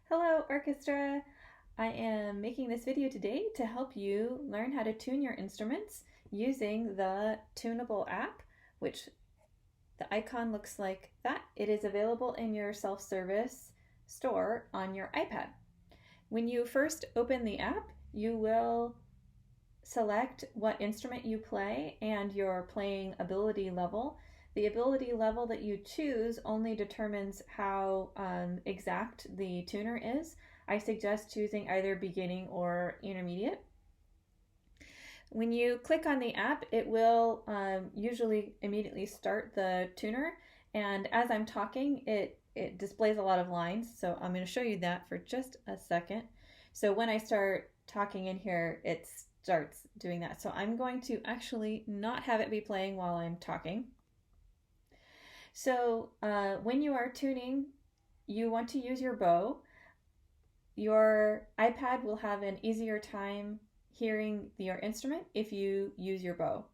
Hello, orchestra! I am making this video today to help you learn how to tune your instruments using the Tunable app, which the icon looks like that. It is available in your self-service store on your iPad. When you first open the app, you will select what instrument you play and your playing ability level. The ability level that you choose only determines how exact the tuner is. I suggest choosing either beginning or intermediate. When you click on the app, it will usually immediately start the tuner, and as I'm talking, it displays a lot of lines, so I'm going to show you that for just a second. So when I start talking in here, it starts doing that. So I'm going to actually not have it be playing while I'm talking. So when you are tuning, you want to use your bow. Your iPad will have an easier time hearing your instrument if you use your bow.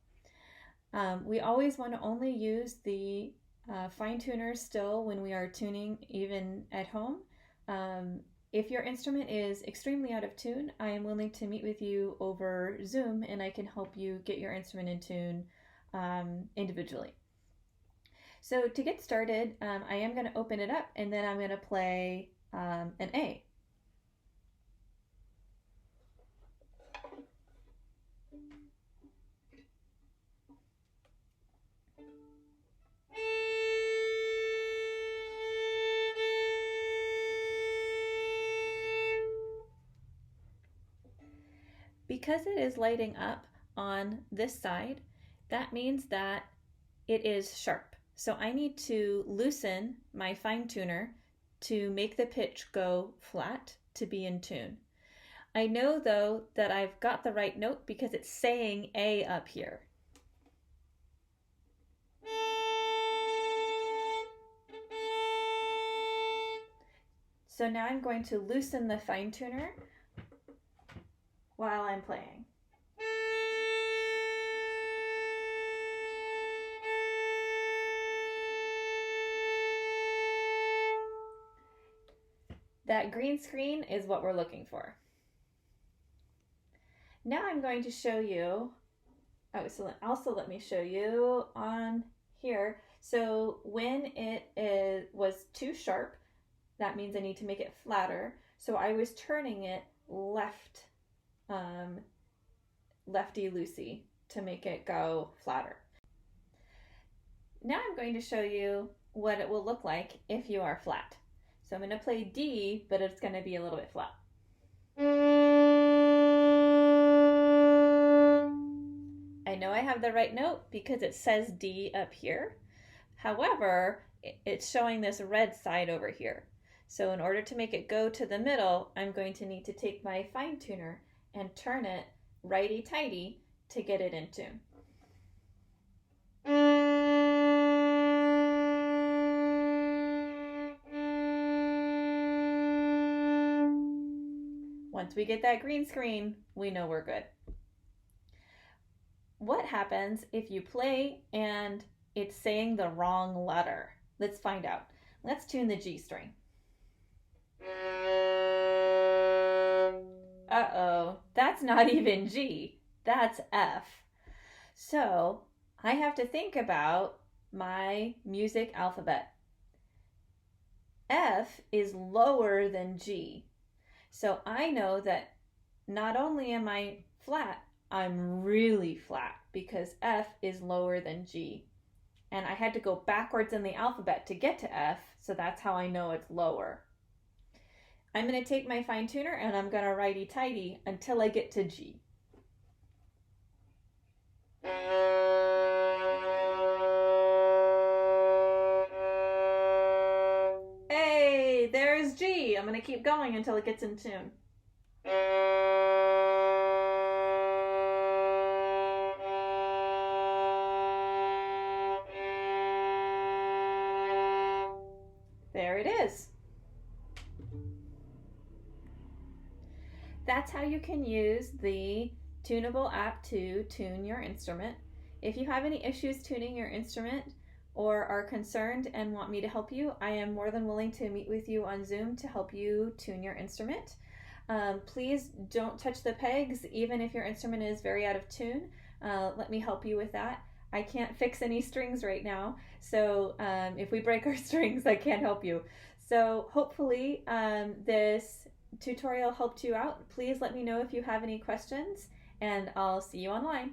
We always want to only use the fine tuners still when we are tuning, even at home. If your instrument is extremely out of tune, I am willing to meet with you over Zoom and I can help you get your instrument in tune individually. So to get started, I am going to open it up and then I'm going to play an A. Because it is lighting up on this side, that means that it is sharp. So I need to loosen my fine tuner to make the pitch go flat to be in tune. I know though that I've got the right note because it's saying A up here. So now I'm going to loosen the fine tuner while I'm playing. That green screen is what we're looking for. Now I'm going to show you, also let me show you on here. So when it was too sharp, that means I need to make it flatter. So I was turning it lefty-loosey to make it go flatter. Now I'm going to show you what it will look like if you are flat. So I'm going to play D, but it's going to be a little bit flat. I know I have the right note because it says D up here. However, it's showing this red side over here. So in order to make it go to the middle, I'm going to need to take my fine tuner and turn it righty-tighty to get it in tune. Once we get that green screen, we know we're good. What happens if you play and it's saying the wrong letter? Let's find out. Let's tune the G string. Uh-oh, that's not even G, that's F. So I have to think about my music alphabet. F is lower than G. So I know that not only am I flat, I'm really flat because F is lower than G. And I had to go backwards in the alphabet to get to F, so that's how I know it's lower. I'm going to take my fine tuner and I'm going to righty-tighty until I get to G. Hey, there's G. I'm going to keep going until it gets in tune. There it is. That's how you can use the Tunable app to tune your instrument. If you have any issues tuning your instrument, or are concerned and want me to help you, I am more than willing to meet with you on Zoom to help you tune your instrument. Please don't touch the pegs, even if your instrument is very out of tune. Let me help you with that. I can't fix any strings right now, so if we break our strings, I can't help you. So hopefully this tutorial helped you out. Please let me know if you have any questions, and I'll see you online.